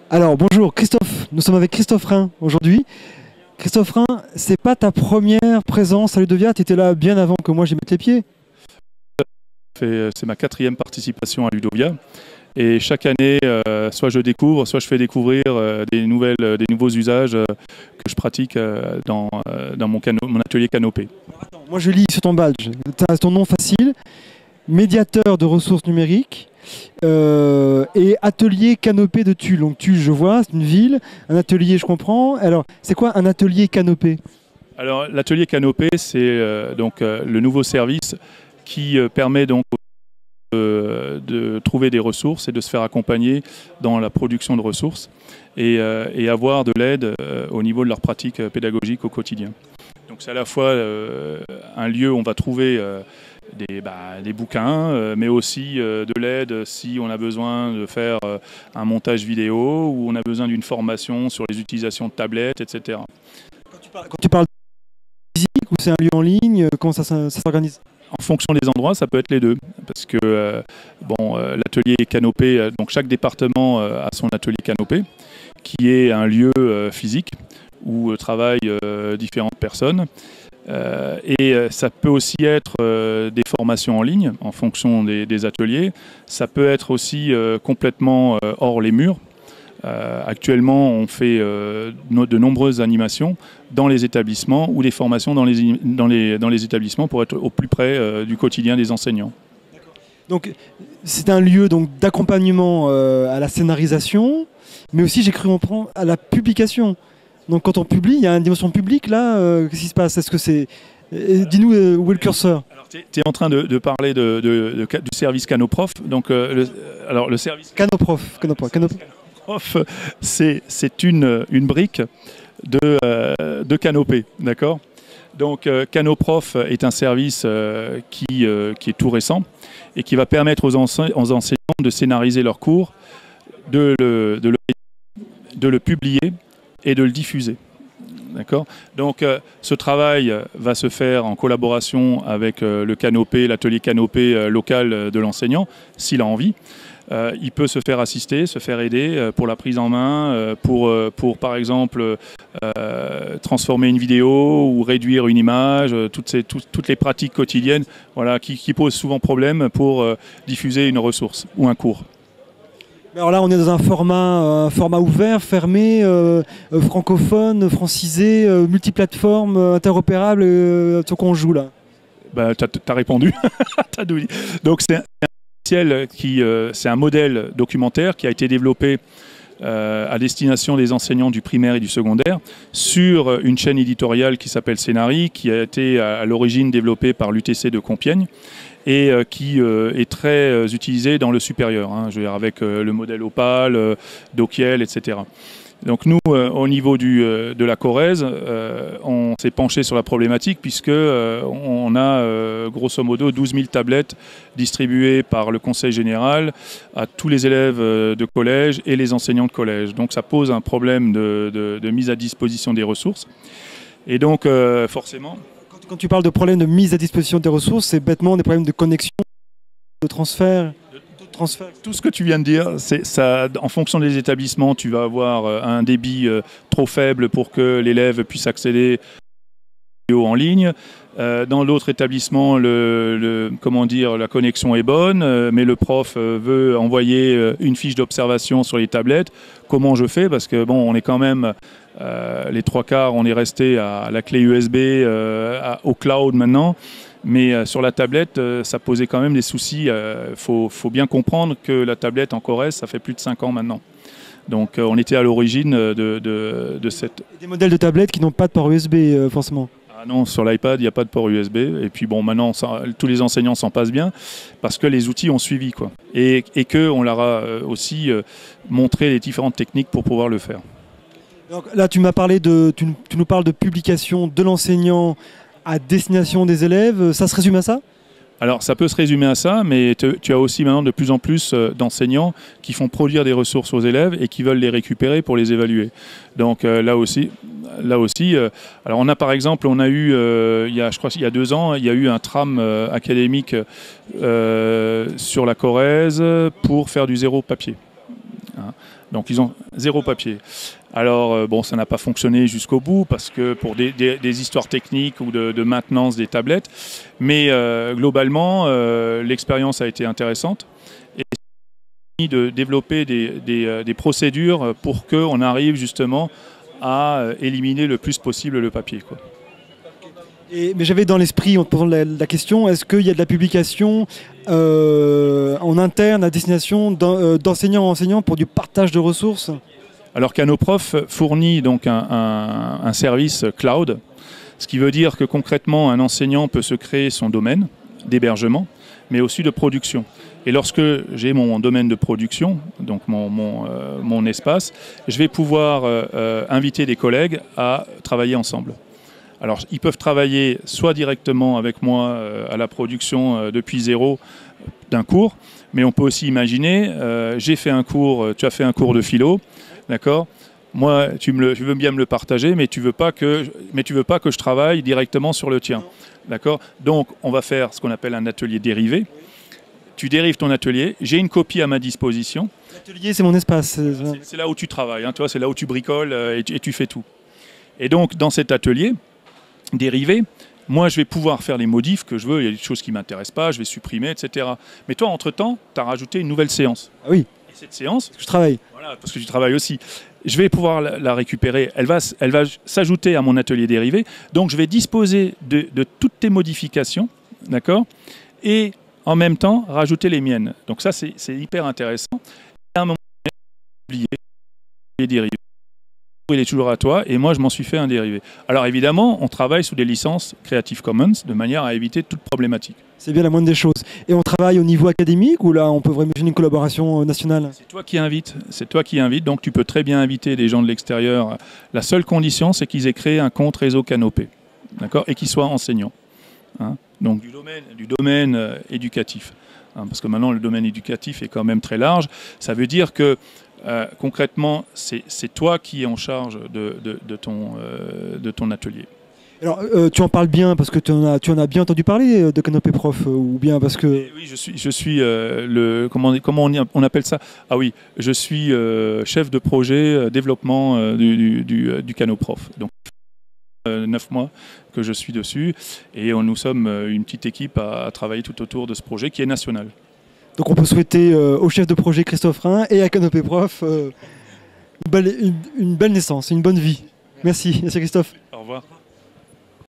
Alors bonjour Christophe, nous sommes avec Christophe Rhin aujourd'hui. Christophe Rhin, c'est pas ta première présence à Ludovia, tu étais là bien avant que moi j'y mette les pieds. C'est ma quatrième participation à Ludovia. Et chaque année, soit je découvre, soit je fais découvrir des nouveaux usages que je pratique dans mon atelier canopé. Attends, moi je lis sur ton badge, tu as ton nom facile, médiateur de ressources numériques et atelier canopé de Tulle. Donc Tulle, je vois, c'est une ville, un atelier, je comprends. Alors, c'est quoi un atelier canopé? Alors, l'atelier canopé, c'est le nouveau service qui permet donc de trouver des ressources et de se faire accompagner dans la production de ressources et avoir de l'aide au niveau de leur pratique pédagogique au quotidien. Donc c'est à la fois un lieu où on va trouver des bouquins, mais aussi de l'aide si on a besoin de faire un montage vidéo ou on a besoin d'une formation sur les utilisations de tablettes, etc. Quand tu parles de physique ou c'est un lieu en ligne, comment ça s'organise? En fonction des endroits, ça peut être les deux. Parce que l'atelier canopé, donc chaque département a son atelier canopé, qui est un lieu physique où travaillent différentes personnes. Et ça peut aussi être des formations en ligne en fonction des ateliers. Ça peut être aussi complètement hors les murs. Actuellement, on fait de nombreuses animations dans les établissements ou des formations dans les établissements pour être au plus près du quotidien des enseignants. Donc, c'est un lieu d'accompagnement à la scénarisation, mais aussi, j'ai cru comprendre, à la publication. Donc, quand on publie, il y a une dimension publique là. Qu'est-ce qui se passe? Est-ce que c'est... Dis-nous où est le curseur? Alors, tu es en train de parler du service Canoprof. Donc, le service Canoprof. C'est une brique de Canopé, d'accord? Donc Canoprof est un service qui est tout récent et qui va permettre aux enseignants de scénariser leurs cours, de le publier et de le diffuser. D'accord. Donc ce travail va se faire en collaboration avec le canopé, l'atelier canopé local de l'enseignant, s'il a envie. Il peut se faire assister, se faire aider pour la prise en main, pour par exemple transformer une vidéo ou réduire une image, toutes les pratiques quotidiennes voilà, qui posent souvent problème pour diffuser une ressource ou un cours. Alors là, on est dans un format ouvert, fermé, francophone, francisé, multiplateforme, interopérable, sur quoi on joue là? Bah, t'as répondu. Donc c'est un modèle documentaire qui a été développé à destination des enseignants du primaire et du secondaire sur une chaîne éditoriale qui s'appelle Scénari, qui a été à l'origine développée par l'UTC de Compiègne et qui est très utilisée dans le supérieur, hein, je veux dire, avec le modèle Opal, Dokiel, etc. Donc nous, au niveau de la Corrèze, on s'est penché sur la problématique puisque on a grosso modo 12 000 tablettes distribuées par le Conseil général à tous les élèves de collège et les enseignants de collège. Donc ça pose un problème de mise à disposition des ressources. Et donc forcément... Quand tu parles de problème de mise à disposition des ressources, c'est bêtement des problèmes de connexion, de transfert. Tout ce que tu viens de dire, ça, en fonction des établissements, tu vas avoir un débit trop faible pour que l'élève puisse accéder en ligne. Dans l'autre établissement, la connexion est bonne, mais le prof veut envoyer une fiche d'observation sur les tablettes. Comment je fais? Parce que bon, on est quand même les trois quarts, on est resté à la clé USB, au cloud maintenant. Mais sur la tablette, ça posait quand même des soucis. Faut bien comprendre que la tablette en Corrèze, ça fait plus de 5 ans maintenant. Donc on était à l'origine de cette... Des modèles de tablettes qui n'ont pas de port USB, forcément. Ah non, sur l'iPad, il n'y a pas de port USB. Et puis bon, maintenant, tous les enseignants s'en passent bien parce que les outils ont suivi, quoi. Et qu'on leur a aussi montré les différentes techniques pour pouvoir le faire. Donc là, tu nous parles de publication de l'enseignant à destination des élèves. Ça se résume à ça? Alors ça peut se résumer à ça, mais tu as aussi maintenant de plus en plus d'enseignants qui font produire des ressources aux élèves et qui veulent les récupérer pour les évaluer. Donc là aussi, alors on a par exemple, je crois qu'il y a 2 ans, il y a eu un tram académique sur la Corrèze pour faire du zéro papier. hein. Donc ils ont 0 papier. Alors bon, ça n'a pas fonctionné jusqu'au bout parce que pour des histoires techniques ou de maintenance des tablettes, mais globalement l'expérience a été intéressante et de développer des procédures pour qu'on arrive justement à éliminer le plus possible le papier, quoi. Mais j'avais dans l'esprit, en te posant la question, est-ce qu'il y a de la publication en interne à destination d'enseignants à enseignants pour du partage de ressources? Alors Canoprof fournit donc un service cloud, ce qui veut dire que concrètement un enseignant peut se créer son domaine d'hébergement, mais aussi de production. Et lorsque j'ai mon domaine de production, donc mon espace, je vais pouvoir inviter des collègues à travailler ensemble. Alors, ils peuvent travailler soit directement avec moi à la production depuis zéro d'un cours, mais on peut aussi imaginer, j'ai fait un cours, tu as fait un cours de philo, d'accord? Moi, tu veux bien me le partager, mais tu veux pas que je travaille directement sur le tien, d'accord? Donc, on va faire ce qu'on appelle un atelier dérivé. Tu dérives ton atelier, j'ai une copie à ma disposition. L'atelier, c'est mon espace. C'est là où tu travailles, hein, tu vois, c'est là où tu bricoles et tu fais tout. Et donc, dans cet atelier dérivé, moi je vais pouvoir faire les modifs que je veux, il y a des choses qui ne m'intéressent pas, je vais supprimer, etc. Mais toi, entre-temps, tu as rajouté une nouvelle séance. Ah oui. Et cette séance, parce que je travaille. Voilà, parce que tu travailles aussi. Je vais pouvoir la récupérer, elle va s'ajouter à mon atelier dérivé, donc je vais disposer de toutes tes modifications, d'accord, et en même temps rajouter les miennes. Donc ça, c'est hyper intéressant. Et à un moment donné, oublier les dérivés. Il est toujours à toi, et moi je m'en suis fait un dérivé. Alors évidemment, on travaille sous des licences Creative Commons de manière à éviter toute problématique. C'est bien la moindre des choses. Et on travaille au niveau académique ou là on peut vraiment imaginer une collaboration nationale? C'est toi qui invites, donc tu peux très bien inviter des gens de l'extérieur. La seule condition, c'est qu'ils aient créé un compte réseau Canopé, d'accord, et qu'ils soient enseignants, hein, donc du domaine éducatif, hein, parce que maintenant le domaine éducatif est quand même très large. Ça veut dire que concrètement, c'est toi qui es en charge de ton atelier. Alors, tu en parles bien parce que tu en as bien entendu parler de Canopé Prof ou bien parce que... Oui, je suis comment on appelle ça? Ah oui, je suis chef de projet développement du Canoprof. Donc 9 mois que je suis dessus et nous sommes une petite équipe à travailler tout autour de ce projet qui est national. Donc on peut souhaiter au chef de projet Christophe Rhin et à Canopé Prof une belle naissance, une bonne vie. Merci Christophe. Au revoir.